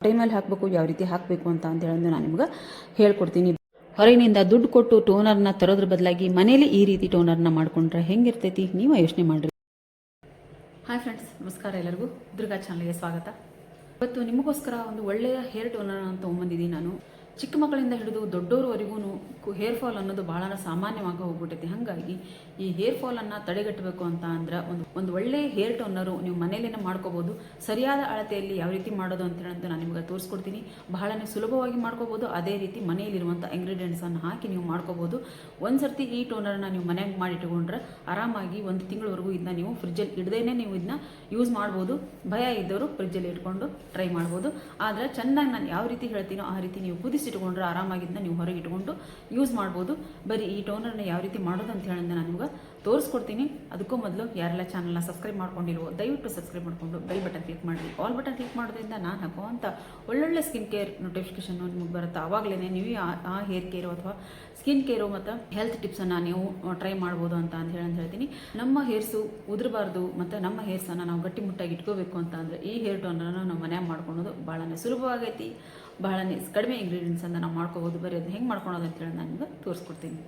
ಟೈಮಲ್ಲಿ ಹಾಕಬೇಕು, ಯಾವ ರೀತಿ ಹಾಕಬೇಕು ಅಂತ ಹೇಳೋದು ನಾನು ನಿಮ್ಗೆ ಹೇಳ್ಕೊಡ್ತೀನಿ. ಹೊರಗಿನಿಂದ ದುಡ್ಡು ಕೊಟ್ಟು ಟೋನರ್ನ ತರೋದ್ರ ಬದಲಾಗಿ ಮನೇಲಿ ಈ ರೀತಿ ಟೋನರ್ನ ಮಾಡ್ಕೊಂಡ್ರೆ ಹೆಂಗಿರ್ತೈತಿ ನೀವು ಯೋಚನೆ ಮಾಡ್ರಿ. ಹಾಯ್ ಫ್ರೆಂಡ್ಸ್, ನಮಸ್ಕಾರ ಎಲ್ಲರಿಗೂ. ದುರ್ಗಾ ಚಾನಲ್ಗೆ ಸ್ವಾಗತ. ಇವತ್ತು ನಿಮಗೋಸ್ಕರ ಒಂದು ಒಳ್ಳೆಯ ಹೇರ್ ಟೋನರ್ ಅಂತ ತೊಗೊಂಬಂದಿದ್ದೀನಿ ನಾನು. ಚಿಕ್ಕ ಮಕ್ಕಳಿಂದ ಹಿಡಿದು ದೊಡ್ಡೋರವರೆಗೂ ಹೇರ್ ಫಾಲ್ ಅನ್ನೋದು ಭಾಳ ಸಾಮಾನ್ಯವಾಗಿ ಹೋಗ್ಬಿಟ್ಟೈತಿ. ಹಾಗಾಗಿ ಈ ಹೇರ್ ಫಾಲನ್ನು ತಡೆಗಟ್ಟಬೇಕು ಅಂತ ಅಂದ್ರೆ ಒಂದು ಒಳ್ಳೆಯ ಹೇರ್ ಟೋನರು ನೀವು ಮನೆಯಲ್ಲೇ ಮಾಡ್ಕೋಬೋದು. ಸರಿಯಾದ ಅಳತೆಯಲ್ಲಿ ಯಾವ ರೀತಿ ಮಾಡೋದು ಅಂತ ಹೇಳಂತ ನಾನು ನಿಮಗೆ ತೋರಿಸ್ಕೊಡ್ತೀನಿ. ಬಹಳನೇ ಸುಲಭವಾಗಿ ಮಾಡ್ಕೋಬೋದು. ಅದೇ ರೀತಿ ಮನೆಯಲ್ಲಿರುವಂಥ ಇಂಗ್ರೀಡಿಯೆಂಟ್ಸನ್ನು ಹಾಕಿ ನೀವು ಮಾಡ್ಕೋಬೋದು. ಒಂದು ಸರ್ತಿ ಈ ಟೋನರ್ನ ನೀವು ಮನೆಯಾಗ ಮಾಡಿಟ್ಕೊಂಡ್ರೆ ಆರಾಮಾಗಿ ಒಂದು ತಿಂಗಳವರೆಗೂ ಇದನ್ನ ನೀವು ಫ್ರಿಜ್ಜಲ್ಲಿ ಇಡದೇನೆ ನೀವು ಇದನ್ನ ಯೂಸ್ ಮಾಡ್ಬೋದು. ಭಯ ಇದ್ದವರು ಫ್ರಿಜ್ಜಲ್ಲಿ ಇಟ್ಕೊಂಡು ಟ್ರೈ ಮಾಡ್ಬೋದು. ಆದರೆ ಚೆನ್ನಾಗಿ ನಾನು ಯಾವ ರೀತಿ ಹೇಳ್ತೀನೋ ಆ ರೀತಿ ನೀವು ಕುದಿಸಿಟ್ಕೊಂಡ್ರೆ ಆರಾಮಾಗಿದ್ದನ್ನ ನೀವು ಹೊರಗೆ ಇಟ್ಕೊಂಡು ಯೂಸ್ ಮಾಡ್ಬೋದು. ಬರೀ ಈ ಟೋನರ್ನ ಯಾವ ರೀತಿ ಮಾಡೋದು ಅಂತ ಹೇಳಿದ್ರೆ ನಾನು ನಿಮ್ಗೆ ತೋರಿಸ್ಕೊಡ್ತೀನಿ. ಅದಕ್ಕೂ ಮೊದಲು ಯಾರೆಲ್ಲ ಚಾನಲ್ನ ಸಬ್ಸ್ಕ್ರೈಬ್ ಮಾಡ್ಕೊಂಡಿರೋ ದಯವಿಟ್ಟು ಸಬ್ಸ್ಕ್ರೈಬ್ ಮಾಡಿಕೊಂಡು ಬೆಲ್ ಬಟನ್ ಕ್ಲಿಕ್ ಮಾಡಿ. ಆಲ್ ಬಟನ್ ಕ್ಲಿಕ್ ಮಾಡೋದ್ರಿಂದ ನಾನು ಹಾಕುವಂಥ ಒಳ್ಳೊಳ್ಳೆ ಸ್ಕಿನ್ ಕೇರ್ ನೋಟಿಫಿಕೇಶನ್ ನಿಮ್ಗೆ ಬರುತ್ತೆ. ಆವಾಗಲೇ ನೀವು ಆ ಹೇರ್ ಕೇರು ಅಥವಾ ಸ್ಕಿನ್ ಕೇರು ಮತ್ತು ಹೆಲ್ತ್ ಟಿಪ್ಸನ್ನು ನೀವು ಟ್ರೈ ಮಾಡ್ಬೋದು ಅಂತ ಹೇಳ್ತೀನಿ. ನಮ್ಮ ಹೇರ್ಸು ಉದುರಬಾರ್ದು ಮತ್ತು ನಮ್ಮ ಹೇರ್ಸನ್ನು ನಾವು ಗಟ್ಟಿಮುಟ್ಟಾಗಿ ಇಟ್ಕೋಬೇಕು ಅಂತ ಅಂದರೆ ಈ ಹೇರ್ ಟೋನರ್ನ ನಾವು ಮನ್ಯಾಗ ಮಾಡ್ಕೊಳೋದು ಭಾಳನೇ ಸುಲಭವಾಗೈತಿ. ಭಾಳನೇ ಕಡಿಮೆ ಇಂಗ್ರೀಡಿಯೆಂಟ್ಸನ್ನು ನಾವು ಮಾಡ್ಕೋಬೋದು. ಬರೀ ಅದು ಹೆಂಗೆ ಮಾಡ್ಕೊಳೋದು ಅಂತೇಳಿ ನಾನು ನಿಮ್ಗೆ ತೋರಿಸ್ಕೊಡ್ತೀನಿ.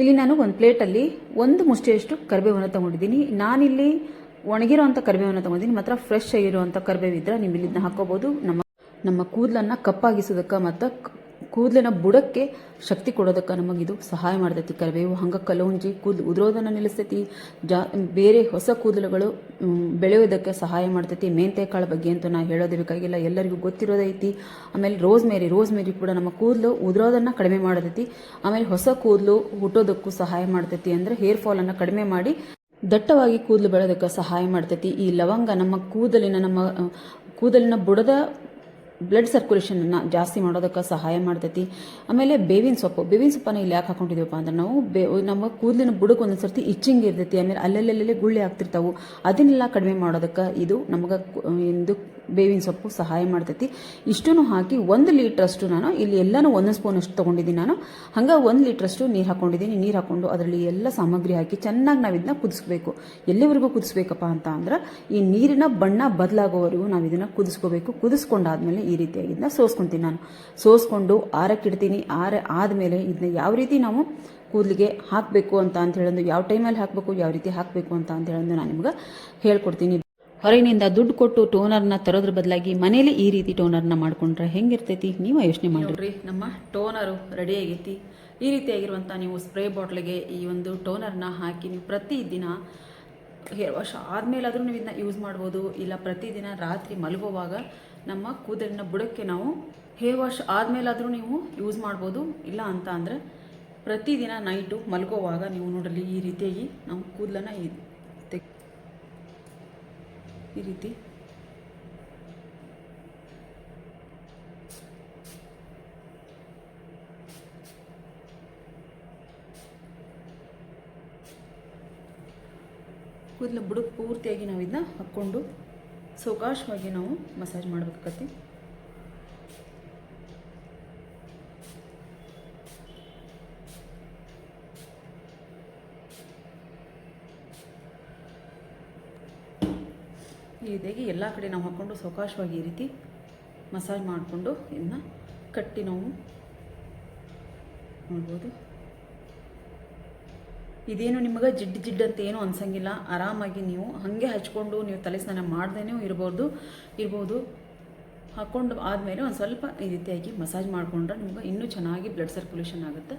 ಇಲ್ಲಿ ನಾನು ಒಂದು ಪ್ಲೇಟಲ್ಲಿ ಒಂದು ಮುಷ್ಟಿಯಷ್ಟು ಕರಿಬೇವನ್ನು ತೊಗೊಂಡಿದ್ದೀನಿ. ನಾನಿಲ್ಲಿ ಒಣಗಿರೋವಂಥ ಕರಿಬೇವನ್ನು ತೊಗೊಂಡಿದ್ದೀನಿ. ಮಾತ್ರ ಫ್ರೆಶ್ ಆಗಿರುವಂಥ ಕರಿಬೇವು ಇದ್ದರೆ ನೀವು ಇಲ್ಲಿಂದ ಹಾಕೋಬೋದು. ನಮ್ಮ ಕೂದಲನ್ನು ಕಪ್ಪಾಗಿಸೋದಕ್ಕೆ ಮತ್ತು ಕೂದಲಿನ ಬುಡಕ್ಕೆ ಶಕ್ತಿ ಕೊಡೋದಕ್ಕೆ ನಮಗಿದು ಸಹಾಯ ಮಾಡ್ತೈತಿ ಕರಿಬೇವು. ಹಂಗೆ ಕಲೋಂಜಿ ಕೂದಲು ಉದುರೋದನ್ನು ನಿಲ್ಲಿಸ್ತೈತಿ. ಬೇರೆ ಹೊಸ ಕೂದಲುಗಳು ಬೆಳೆಯೋದಕ್ಕೆ ಸಹಾಯ ಮಾಡ್ತೈತಿ. ಮೆಂತೆ ಕಾಳು ಬಗ್ಗೆ ಅಂತೂ ನಾನು ಹೇಳೋದೇ ಬೇಕಾಗಿಲ್ಲ, ಎಲ್ಲರಿಗೂ ಗೊತ್ತಿರೋದೈತಿ. ಆಮೇಲೆ ರೋಸ್ಮೇರಿ ಕೂಡ ನಮ್ಮ ಕೂದಲು ಉದುರೋದನ್ನು ಕಡಿಮೆ ಮಾಡ್ತೈತಿ. ಆಮೇಲೆ ಹೊಸ ಕೂದಲು ಹುಟ್ಟೋದಕ್ಕೂ ಸಹಾಯ ಮಾಡ್ತೈತಿ. ಅಂದರೆ ಹೇರ್ ಫಾಲನ್ನು ಕಡಿಮೆ ಮಾಡಿ ದಟ್ಟವಾಗಿ ಕೂದಲು ಬೆಳೆಯೋದಕ್ಕೆ ಸಹಾಯ ಮಾಡ್ತೈತಿ. ಈ ಲವಂಗ ನಮ್ಮ ಕೂದಲಿನ ಬುಡದ ಬ್ಲಡ್ ಸರ್ಕ್ಯುಲೇಷನನ್ನು ಜಾಸ್ತಿ ಮಾಡೋದಕ್ಕೆ ಸಹಾಯ ಮಾಡ್ತೈತಿ. ಆಮೇಲೆ ಬೇವಿನ ಸೊಪ್ಪನ್ನು ಇಲ್ಲಿ ಯಾಕೆ ಹಾಕೊಂಡಿದ್ದೀವಪ್ಪ ಅಂದ್ರೆ ನಮ್ಮ ಕೂದಲಿನ ಬುಡಕ್ಕೆ ಒಂದೊಂದು ಸರ್ತಿ ಇಚ್ಚಿಂಗ್ ಇರ್ತೈತಿ. ಆಮೇಲೆ ಅಲ್ಲೆಲ್ಲೆಲ್ಲೇ ಗುಳ್ಳೆ ಆಗ್ತಿರ್ತಾವೆ. ಅದನ್ನೆಲ್ಲ ಕಡಿಮೆ ಮಾಡೋದಕ್ಕೆ ಇದು ನಮಗೆ ಬೇವಿನ ಸೊಪ್ಪು ಸಹಾಯ ಮಾಡ್ತೈತಿ. ಇಷ್ಟನ್ನು ಹಾಕಿ 1 ಲೀಟ್ರಷ್ಟು ನಾನು ಇಲ್ಲಿ ಎಲ್ಲನೂ 1 ಸ್ಪೂನಷ್ಟು ತೊಗೊಂಡಿದ್ದೀನಿ. ನಾನು ಹಂಗೆ 1 ಲೀಟ್ರಷ್ಟು ನೀರು ಹಾಕ್ಕೊಂಡಿದ್ದೀನಿ. ನೀರು ಹಾಕ್ಕೊಂಡು ಅದರಲ್ಲಿ ಎಲ್ಲ ಸಾಮಗ್ರಿ ಹಾಕಿ ಚೆನ್ನಾಗಿ ನಾವು ಇದನ್ನ ಕುದಿಸ್ಬೇಕು. ಎಲ್ಲಿವರೆಗೂ ಕುದಿಸ್ಬೇಕಪ್ಪ ಅಂತ ಅಂದ್ರೆ ಈ ನೀರಿನ ಬಣ್ಣ ಬದಲಾಗೋವರೆಗೂ ನಾವು ಇದನ್ನು ಕುದಿಸ್ಕೋಬೇಕು. ಕುದಿಸ್ಕೊಂಡಾದ್ಮೇಲೆ ಈ ರೀತಿಯಾಗಿ ಇದನ್ನ ಸೋಸ್ಕೊತೀನಿ. ನಾನು ಸೋಸ್ಕೊಂಡು ಆರಕ್ಕಿಡ್ತೀನಿ. ಆದಮೇಲೆ ಇದನ್ನ ಯಾವ ರೀತಿ ನಾವು ಕೂದಲಿಗೆ ಹಾಕಬೇಕು ಅಂತ ಹೇಳೋದು, ಯಾವ ಟೈಮಲ್ಲಿ ಹಾಕಬೇಕು, ಯಾವ ರೀತಿ ಹಾಕಬೇಕು ಅಂತ ಹೇಳೋದು ನಾನು ನಿಮ್ಗೆ ಹೇಳ್ಕೊಡ್ತೀನಿ. ಹೊರಗಿನಿಂದ ದುಡ್ಡು ಕೊಟ್ಟು ಟೋನರ್ನ ತರೋದ್ರ ಬದಲಾಗಿ ಮನೇಲಿ ಈ ರೀತಿ ಟೋನರ್ನ ಮಾಡ್ಕೊಂಡ್ರೆ ಹೆಂಗಿರ್ತೈತಿ ನೀವು ಯೋಚನೆ ಮಾಡಿರಿ. ನಮ್ಮ ಟೋನರು ರೆಡಿ ಆಗೈತಿ. ಈ ರೀತಿಯಾಗಿರುವಂಥ ನೀವು ಸ್ಪ್ರೇ ಬಾಟ್ಲಿಗೆ ಈ ಒಂದು ಟೋನರ್ನ ಹಾಕಿ ನೀವು ಪ್ರತಿದಿನ ಹೇರ್ ವಾಶ್ ಆದಮೇಲಾದರೂ ನೀವು ಇದನ್ನ ಯೂಸ್ ಮಾಡ್ಬೋದು. ಇಲ್ಲ ಪ್ರತಿದಿನ ರಾತ್ರಿ ಮಲಗುವಾಗ ನಮ್ಮ ಕೂದಲಿನ ಬುಡಕ್ಕೆ ನಾವು ಹೇರ್ ವಾಶ್ ಆದಮೇಲಾದರೂ ನೀವು ಯೂಸ್ ಮಾಡ್ಬೋದು. ಇಲ್ಲ ಅಂತ ಅಂದರೆ ಪ್ರತಿದಿನ ನೈಟು ಮಲಗುವಾಗ ನೀವು ನೋಡಲಿ ಈ ರೀತಿಯಾಗಿ ನಾವು ಕೂದಲನ್ನು ಈ ರೀತಿ ಕೂದಲ ಬುಡಕ್ಕೆ ಪೂರ್ತಿಯಾಗಿ ನಾವು ಇದನ್ನ ಹಾಕ್ಕೊಂಡು ಸಾವಕಾಶವಾಗಿ ನಾವು ಮಸಾಜ್ ಮಾಡಬೇಕಾಗತ್ತೆ. ಈ ರೀತಿಯಾಗಿ ಎಲ್ಲ ಕಡೆ ನಾವು ಹಾಕ್ಕೊಂಡು ಸಾವಕಾಶವಾಗಿ ಈ ರೀತಿ ಮಸಾಜ್ ಮಾಡಿಕೊಂಡು ಇದನ್ನ ಕಟ್ಟಿ ನಾವು ನೋಡ್ಬೋದು. ಇದೇನು ನಿಮಗೆ ಜಿಡ್ಡು ಅಂತ ಏನೂ ಅನ್ಸಂಗಿಲ್ಲ. ಆರಾಮಾಗಿ ನೀವು ಹಾಗೆ ಹಚ್ಕೊಂಡು ನೀವು ತಲೆ ಸ್ನಾನ ಮಾಡ್ದೇನೂ ಇರ್ಬೋದು. ಹಾಕ್ಕೊಂಡು ಆದಮೇಲೆ ಒಂದು ಸ್ವಲ್ಪ ಈ ರೀತಿಯಾಗಿ ಮಸಾಜ್ ಮಾಡಿಕೊಂಡ್ರೆ ನಿಮ್ಗೆ ಇನ್ನೂ ಚೆನ್ನಾಗಿ ಬ್ಲಡ್ ಸರ್ಕ್ಯುಲೇಷನ್ ಆಗುತ್ತೆ.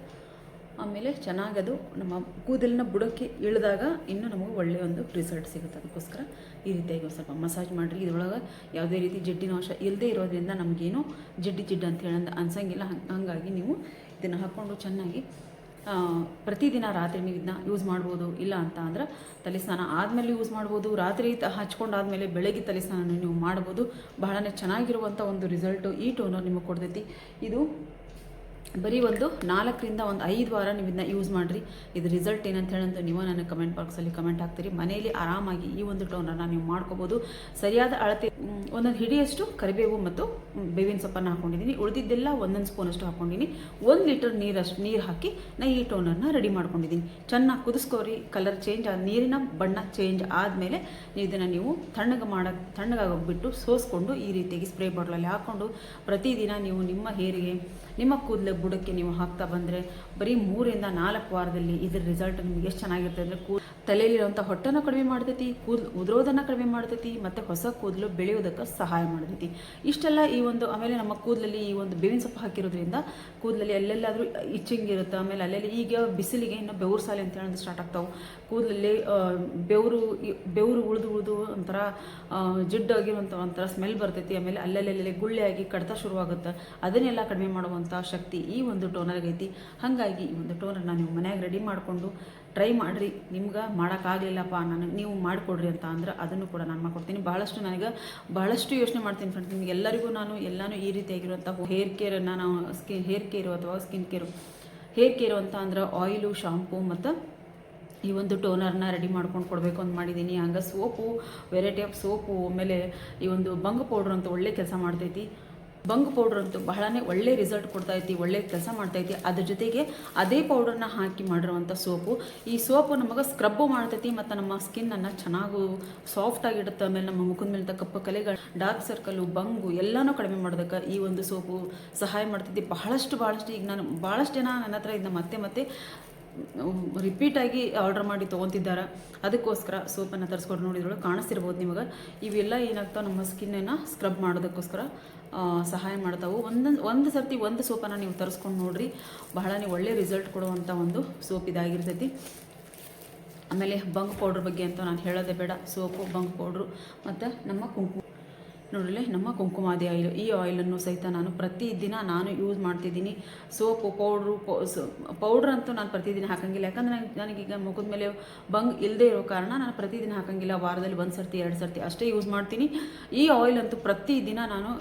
ಆಮೇಲೆ ಚೆನ್ನಾಗದು ನಮ್ಮ ಕೂದಲಿನ ಬುಡಕ್ಕೆ ಇಳಿದಾಗ ಇನ್ನೂ ನಮಗೆ ಒಳ್ಳೆಯ ಒಂದು ರಿಸಲ್ಟ್ ಸಿಗುತ್ತೆ. ಅದಕ್ಕೋಸ್ಕರ ಈ ರೀತಿಯಾಗಿ ಒಂದು ಸ್ವಲ್ಪ ಮಸಾಜ್ ಮಾಡಿರಿ. ಇದ್ರೊಳಗೆ ಯಾವುದೇ ರೀತಿ ಜಿಡ್ಡಿನ ಅಂಶ ಇಲ್ಲದೆ ಇರೋದ್ರಿಂದ ನಮಗೇನು ಜಿಡ್ಡು ಅಂತ ಅನ್ಸಂಗಿಲ್ಲ. ಹಾಗಾಗಿ ನೀವು ಇದನ್ನು ಹಾಕ್ಕೊಂಡು ಚೆನ್ನಾಗಿ ಪ್ರತಿದಿನ ರಾತ್ರಿ ನೀವು ಇದನ್ನ ಯೂಸ್ ಮಾಡ್ಬೋದು. ಇಲ್ಲ ಅಂತ ಅಂದ್ರೆ ತಲೆ ಸ್ನಾನ ಆದಮೇಲೆ ಯೂಸ್ ಮಾಡ್ಬೋದು. ರಾತ್ರಿ ಹಚ್ಕೊಂಡಾದ್ಮೇಲೆ ಬೆಳಗ್ಗೆ ತಲೆ ಸ್ನಾನ ನೀವು ಮಾಡ್ಬೋದು. ಬಹಳನೇ ಚೆನ್ನಾಗಿರುವಂಥ ಒಂದು ರಿಸಲ್ಟು ಈ ಟೋನರ್ ನಿಮಗೆ ಕೊಡ್ತೈತಿ. ಇದು ಬರೀ ಒಂದು 4ರಿಂದ 5 ವಾರ ನೀವು ಇದನ್ನ ಯೂಸ್ ಮಾಡಿರಿ. ಇದು ರಿಸಲ್ಟ್ ಏನಂತ ಹೇಳಂತ ನೀವು ನನಗೆ ಕಮೆಂಟ್ ಬಾಕ್ಸಲ್ಲಿ ಕಮೆಂಟ್ ಹಾಕ್ತೀರಿ. ಮನೆಯಲ್ಲಿ ಆರಾಮಾಗಿ ಈ ಒಂದು ಟೋನರ್ನ ನೀವು ಮಾಡ್ಕೋಬೋದು. ಸರಿಯಾದ ಅಳತೆ ಒಂದೊಂದು ಹಿಡಿಯಷ್ಟು ಕರಿಬೇವು ಮತ್ತು ಬೇವಿನ ಸೊಪ್ಪನ್ನು ಹಾಕೊಂಡಿದ್ದೀನಿ. ಉಳಿದಿದ್ದೆಲ್ಲ 1 ಸ್ಪೂನಷ್ಟು ಹಾಕೊಂಡಿದ್ದೀನಿ. 1 ಲೀಟರ್ ನೀರು ಹಾಕಿ ನಾ ಈ ಟೋನರ್ನ ರೆಡಿ ಮಾಡ್ಕೊಂಡಿದ್ದೀನಿ. ಚೆನ್ನಾಗಿ ಕುದಿಸ್ಕೋರಿ. ಕಲರ್ ಚೇಂಜ್ ನೀರಿನ ಬಣ್ಣ ಚೇಂಜ್ ಆದಮೇಲೆ ಇದನ್ನು ನೀವು ತಣ್ಣಗಾಗೋಗ್ಬಿಟ್ಟು ಸೋಸ್ಕೊಂಡು ಈ ರೀತಿಯಾಗಿ ಸ್ಪ್ರೇ ಬಾಟ್ಲಲ್ಲಿ ಹಾಕ್ಕೊಂಡು ಪ್ರತಿದಿನ ನೀವು ನಿಮ್ಮ ಹೇರಿಗೆ ನಿಮ್ಮ ಕೂದಲು ಬುಡಕ್ಕೆ ನೀವು ಹಾಕ್ತಾ ಬಂದರೆ ಬರೀ 3ರಿಂದ 4 ವಾರದಲ್ಲಿ ಇದರ ರಿಸಲ್ಟ್ ನಿಮಗೆ ಎಷ್ಟು ಚೆನ್ನಾಗಿರ್ತದೆ ಅಂದರೆ ತಲೆಯಲ್ಲಿರುವಂಥ ಹೊಟ್ಟೆನ ಕಡಿಮೆ ಮಾಡ್ತೈತಿ, ಕೂದಲು ಉದುರೋದನ್ನು ಕಡಿಮೆ ಮಾಡ್ತೈತಿ, ಮತ್ತು ಹೊಸ ಕೂದಲು ಬೆಳೆಯೋದಕ್ಕೆ ಸಹಾಯ ಮಾಡ್ತೈತಿ. ಇಷ್ಟೆಲ್ಲ ಈ ಒಂದು ಆಮೇಲೆ ನಮ್ಮ ಕೂದಲಲ್ಲಿ ಈ ಒಂದು ಬೇವಿನ ಸೊಪ್ಪು ಹಾಕಿರೋದ್ರಿಂದ ಕೂದಲಲ್ಲಿ ಎಲ್ಲೆಲ್ಲಾದರೂ ಇಚ್ಚಿಂಗ್ ಇರುತ್ತೆ. ಆಮೇಲೆ ಅಲ್ಲೆಲ್ಲಿ ಈಗ ಬಿಸಿಲಿಗೆ ಇನ್ನು ಬೆವರು ಸಾಲೆ ಅಂತ ಹೇಳೋದು ಸ್ಟಾರ್ಟ್ ಆಗ್ತಾವೆ. ಕೂದಲಲ್ಲಿ ಬೆವರು ಉಳಿದು ಒಂಥರ ಜಿಡ್ಡಾಗಿರುವಂಥ ಒಂಥರ ಸ್ಮೆಲ್ ಬರ್ತೈತಿ. ಆಮೇಲೆ ಅಲ್ಲೆಲ್ಲೆಲ್ಲಿ ಗುಳ್ಳೆಯಾಗಿ ಕಡಿತ ಶುರುವಾಗುತ್ತೆ. ಅದನ್ನೆಲ್ಲ ಕಡಿಮೆ ಮಾಡುವಂಥ ಶಕ್ತಿ ಈ ಒಂದು ಟೋನರ್ಗೈತಿ. ಹಾಗಾಗಿ ಈ ಒಂದು ಟೋನರ್ನ ನೀವು ಮನ್ಯಾಗ ರೆಡಿ ಮಾಡಿಕೊಂಡು ಟ್ರೈ ಮಾಡಿರಿ. ನಿಮ್ಗೆ ಮಾಡೋಕ್ಕಾಗಲಿಲ್ಲಪ್ಪ ನೀವು ಮಾಡಿಕೊಡ್ರಿ ಅಂತ ಅಂದ್ರೆ ಅದನ್ನು ಕೂಡ ನಾನು ಮಾಡ್ಕೊಡ್ತೀನಿ. ಬಹಳಷ್ಟು ಯೋಚನೆ ಮಾಡ್ತೀನಿ ಫ್ರೆಂಡ್ಸ್. ನಿಮ್ಗೆ ಎಲ್ಲರಿಗೂ ಎಲ್ಲನೂ ಈ ರೀತಿಯಾಗಿರುವಂಥ ಹೇರ್ ಕೇರನ್ನು ನಾವು ಹೇರ್ ಕೇರು ಅಥವಾ ಸ್ಕಿನ್ ಕೇರು ಹೇರ್ ಕೇರು ಅಂತ ಅಂದ್ರೆ ಆಯಿಲು, ಶಾಂಪೂ ಮತ್ತು ಈ ಒಂದು ಟೋನರ್ನ ರೆಡಿ ಮಾಡ್ಕೊಂಡು ಕೊಡಬೇಕು ಅಂತ ಮಾಡಿದ್ದೀನಿ. ಹಂಗೆ ಸೋಪು, ವೆರೈಟಿ ಆಫ್ ಸೋಪು, ಆಮೇಲೆ ಈ ಒಂದು ಬಂಗ್ ಪೌಡ್ರ್ ಅಂತ ಒಳ್ಳೆ ಕೆಲಸ ಮಾಡ್ತೈತಿ. ಬಂಗ್ ಪೌಡ್ರ್ ಅಂತೂ ಬಹಳನೇ ಒಳ್ಳೆ ರಿಸಲ್ಟ್ ಕೊಡ್ತೈತಿ, ಒಳ್ಳೆ ಕೆಲಸ ಮಾಡ್ತೈತಿ. ಅದ್ರ ಜೊತೆಗೆ ಅದೇ ಪೌಡರ್ನ ಹಾಕಿ ಮಾಡಿರುವಂಥ ಸೋಪು. ಈ ಸೋಪು ನಮಗೆ ಸ್ಕ್ರಬ್ಬು ಮಾಡ್ತೈತಿ ಮತ್ತು ನಮ್ಮ ಸ್ಕಿನ್ನನ್ನು ಚೆನ್ನಾಗೂ ಸಾಫ್ಟಾಗಿಡುತ್ತೆ. ಆಮೇಲೆ ನಮ್ಮ ಮುಖದ ಮೇಲೆ ಕಪ್ಪು ಕಲೆಗಳು, ಡಾರ್ಕ್ ಸರ್ಕಲು, ಬಂಗು ಎಲ್ಲನೂ ಕಡಿಮೆ ಮಾಡೋದಕ್ಕೆ ಈ ಒಂದು ಸೋಪು ಸಹಾಯ ಮಾಡ್ತೈತಿ. ಬಹಳಷ್ಟು ಈಗ ನಾನು ಭಾಳಷ್ಟು ಜನ ನನ್ನ ಹತ್ರ ಇದನ್ನ ಮತ್ತೆ ರಿಪೀಟಾಗಿ ಆರ್ಡರ್ ಮಾಡಿ ತೊಗೊತಿದ್ದಾರೆ. ಅದಕ್ಕೋಸ್ಕರ ಸೋಪನ್ನು ತರಿಸ್ಕೊಂಡು ನೋಡಿದ್ರೊಳಗೆ ಕಾಣಿಸ್ತಿರ್ಬೋದು ನಿಮಗೆ. ಇವೆಲ್ಲ ಏನಾಗ್ತಾವೆ ನಮ್ಮ ಸ್ಕಿನ್ನನ್ನು ಸ್ಕ್ರಬ್ ಮಾಡೋದಕ್ಕೋಸ್ಕರ ಸಹಾಯ ಮಾಡ್ತಾವೆ. ಒಂದು ಸರ್ತಿ ಒಂದು ಸೋಪನ್ನು ನೀವು ತರಿಸ್ಕೊಂಡು ನೋಡಿರಿ. ಬಹಳನೇ ಒಳ್ಳೆ ರಿಸಲ್ಟ್ ಕೊಡುವಂಥ ಒಂದು ಸೋಪ್ ಇದಾಗಿರ್ತೈತಿ. ಆಮೇಲೆ ಬಂಗ್ ಪೌಡ್ರ್ ಬಗ್ಗೆ ಅಂತ ನಾನು ಹೇಳೋದೇ ಬೇಡ. ಸೋಪು, ಬಂಗ್ ಪೌಡ್ರು ಮತ್ತು ನಮ್ಮ ನೋಡಿರಿ ನಮ್ಮ ಕುಂಕುಮಾದಿ ಆಯಿಲ್. ಈ ಆಯಿಲನ್ನು ಸಹಿತ ನಾನು ಪ್ರತಿದಿನ ಯೂಸ್ ಮಾಡ್ತಿದ್ದೀನಿ. ಸೋಪು, ಪೌಡ್ರ್ ಅಂತೂ ನಾನು ಪ್ರತಿದಿನ ಹಾಕೋಂಗಿಲ್ಲ. ಯಾಕಂದರೆ ನನಗೀಗ ಮುಖದ ಮೇಲೆ ಬಂಗ್ ಇಲ್ಲದೆ ಇರೋ ಕಾರಣ ನಾನು ಪ್ರತಿದಿನ ಹಾಕೋಂಗಿಲ್ಲ. ವಾರದಲ್ಲಿ 1 ಸರ್ತಿ 2 ಸರ್ತಿ ಅಷ್ಟೇ ಯೂಸ್ ಮಾಡ್ತೀನಿ. ಈ ಆಯಿಲ್ ಅಂತೂ ಪ್ರತಿದಿನ ನಾನು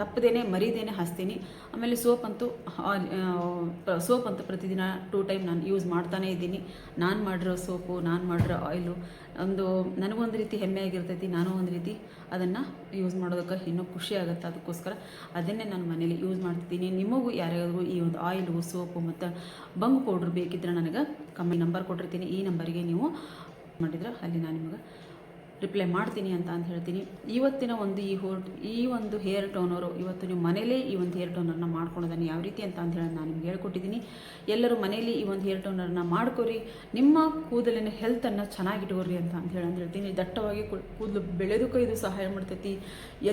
ತಪ್ಪದೇನೆ ಮರಿದೇನೆ ಹಚ್ತೀನಿ. ಆಮೇಲೆ ಸೋಪ್ ಅಂತೂ ಪ್ರತಿದಿನ 2 ಟೈಮ್ ನಾನು ಯೂಸ್ ಮಾಡ್ತಾನೇ ಇದ್ದೀನಿ. ನಾನು ಮಾಡಿರೋ ಸೋಪು, ನಾನು ಮಾಡಿರೋ ಆಯಿಲು ನನಗೊಂದು ರೀತಿ ಹೆಮ್ಮೆ ಆಗಿರ್ತೈತಿ. ನಾನು ಒಂದು ರೀತಿ ಅದನ್ನು ಯೂಸ್ ಮಾಡೋದಕ್ಕೆ ಇನ್ನೂ ಖುಷಿ ಆಗುತ್ತೆ. ಅದಕ್ಕೋಸ್ಕರ ಅದನ್ನೇ ನಾನು ಮನೇಲಿ ಯೂಸ್ ಮಾಡ್ತಿದ್ದೀನಿ. ನಿಮಗೂ ಯಾರ್ಯಾರಿಗೂ ಈ ಒಂದು ಆಯಿಲು, ಸೋಪು ಮತ್ತು ಬಂಗ್ ಪೌಡ್ರ್ ಬೇಕಿದ್ರೆ ನನಗೆ ನಂಬರ್ ಕೊಟ್ಟಿರ್ತೀನಿ. ಈ ನಂಬರಿಗೆ ನೀವು ಮಾಡಿದ್ರೆ ಅಲ್ಲಿ ನಾನು ನಿಮಗೆ ರಿಪ್ಲೈ ಮಾಡ್ತೀನಿ ಅಂತ ಹೇಳ್ತೀನಿ. ಇವತ್ತಿನ ಒಂದು ಈ ಒಂದು ಹೇರ್ ಟೋನರು ಇವತ್ತು ನೀವು ಮನೇಲೇ ಈ ಒಂದು ಹೇರ್ ಟೋನರ್ನ ಮಾಡ್ಕೊಳೋದನ್ನು ಯಾವ ರೀತಿ ಅಂತ ಹೇಳಿ ನಾನು ನಿಮ್ಗೆ ಹೇಳ್ಕೊಟ್ಟಿದ್ದೀನಿ. ಎಲ್ಲರೂ ಮನೇಲಿ ಈ ಒಂದು ಹೇರ್ ಟೋನರ್ನ ಮಾಡ್ಕೊರಿ. ನಿಮ್ಮ ಕೂದಲಿನ ಹೆಲ್ತನ್ನು ಚೆನ್ನಾಗಿಟ್ಕೋರಿ ಅಂತ ಹೇಳ್ತೀನಿ. ದಟ್ಟವಾಗಿ ಕೂದಲು ಬೆಳೆಯೋದಕ್ಕೂ ಇದು ಸಹಾಯ ಮಾಡ್ತೈತಿ.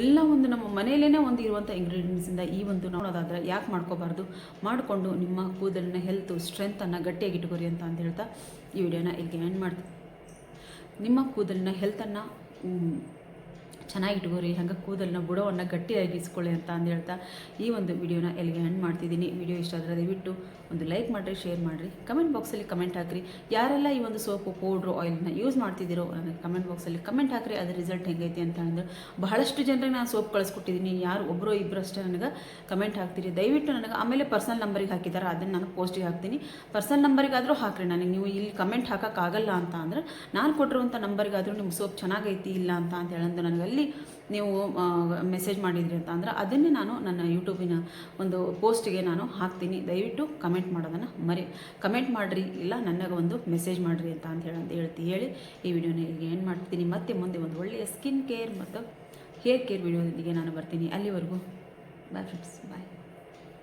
ಎಲ್ಲ ಒಂದು ನಮ್ಮ ಮನೆಯಲ್ಲೇ ಒಂದು ಇರುವಂಥ ಇಂಗ್ರೀಡಿಯೆಂಟ್ಸಿಂದ ಈ ಒಂದು ನೋಡೋದಾದ್ರೆ ಯಾಕೆ ಮಾಡ್ಕೋಬಾರ್ದು. ಮಾಡಿಕೊಂಡು ನಿಮ್ಮ ಕೂದಲಿನ ಹೆಲ್ತು, ಸ್ಟ್ರೆಂತನ್ನು ಗಟ್ಟಿಯಾಗಿಟ್ಕೋರಿ ಅಂತ ಹೇಳ್ತಾ ಈ ವಿಡಿಯೋನ ಇಲ್ಲಿಗೆ ಎಂಡ್ ಮಾಡ್ತೀನಿ. ನಿಮ್ಮ ಕೂದಲಿನ ಹೆಲ್ತನ್ನು ಚೆನ್ನಾಗಿಟ್ಕೋರಿ. ಹಂಗೆ ಕೂದಲಿನ ಬುಡವನ್ನು ಗಟ್ಟಿಯಾಗಿಸ್ಕೊಳ್ಳಿ ಅಂತ ಹೇಳ್ತಾ ಈ ಒಂದು ವಿಡಿಯೋನ ಎಲ್ಲಿಗೆ ಎಂಡ್ ಮಾಡ್ತಿದ್ದೀನಿ. ವಿಡಿಯೋ ಇಷ್ಟ ಆದರೆ ದಯವಿಟ್ಟು ಒಂದು ಲೈಕ್ ಮಾಡಿರಿ, ಶೇರ್ ಮಾಡಿರಿ, ಕಮೆಂಟ್ ಬಾಕ್ಸಲ್ಲಿ ಕಮೆಂಟ್ ಹಾಕಿರಿ. ಯಾರೆಲ್ಲ ಈ ಒಂದು ಸೋಪು, ಪೌಡ್ರು, ಆಯಿಲ್ನ ಯೂಸ್ ಮಾಡ್ತಿದ್ದೀರೋ ನನಗೆ ಕಮೆಂಟ್ ಬಾಕ್ಸಲ್ಲಿ ಕಮೆಂಟ್ ಹಾಕಿರಿ. ಅದ್ರ ರಿಸಲ್ಟ್ ಹೆಂಗೈತಿ ಅಂತ ಹೇಳಿದ್ರೆ ಬಹಳಷ್ಟು ಜನರಿಗೆ ನಾನು ಸೋಪ್ ಕಳಿಸ್ಕೊಟ್ಟಿದ್ದೀನಿ. ಯಾರು ಒಬ್ಬರು ಇಬ್ಬರು ಅಷ್ಟೇ ನನಗೆ ಕಮೆಂಟ್ ಹಾಕ್ತೀರಿ. ದಯವಿಟ್ಟು ನನಗೆ ಆಮೇಲೆ ಪರ್ಸನಲ್ ನಂಬರಿಗೆ ಹಾಕಿದ್ದಾರೆ, ಅದನ್ನು ನಾನು ಪೋಸ್ಟಿಗೆ ಹಾಕ್ತೀನಿ. ಪರ್ಸನಲ್ ನಂಬರಿಗಾದರೂ ಹಾಕಿರಿ. ನನಗೆ ನೀವು ಇಲ್ಲಿ ಕಮೆಂಟ್ ಹಾಕೋಕ್ಕಾಗಲ್ಲ ಅಂತ ಅಂದರೆ ನಾನು ಕೊಟ್ಟಿರುವಂಥ ನಂಬರಿಗಾದರೂ ನಿಮ್ಮ ಸೋಪ್ ಚೆನ್ನಾಗೈತಿ ಇಲ್ಲ ಅಂತ ಹೇಳಂದು ನನಗೆ ಅಲ್ಲಿ ನೀವು ಮೆಸೇಜ್ ಮಾಡಿದ್ರಿ ಅಂತ ಅಂದ್ರೆ ಅದನ್ನೇ ನಾನು ನನ್ನ ಯೂಟ್ಯೂಬಿನ ಒಂದು ಪೋಸ್ಟಿಗೆ ನಾನು ಹಾಕ್ತೀನಿ. ದಯವಿಟ್ಟು ಕಮೆಂಟ್ ಮಾಡೋದನ್ನು ಕಮೆಂಟ್ ಮಾಡಿರಿ, ಇಲ್ಲ ನನಗೆ ಒಂದು ಮೆಸೇಜ್ ಮಾಡಿರಿ ಅಂತ ಹೇಳಿ ಈ ವಿಡಿಯೋನ ಇಲ್ಲಿಗೆ ಏನು ಮಾಡ್ತೀನಿ. ಮತ್ತೆ ಮುಂದೆ ಒಂದು ಒಳ್ಳೆಯ ಸ್ಕಿನ್ ಕೇರ್ ಮತ್ತು ಹೇರ್ ಕೇರ್ ವಿಡಿಯೋದೊಂದಿಗೆ ನಾನು ಬರ್ತೀನಿ. ಅಲ್ಲಿವರೆಗೂ ಬಾಯ್ ಫ್ರೆಂಡ್ಸ್, ಬಾಯ್.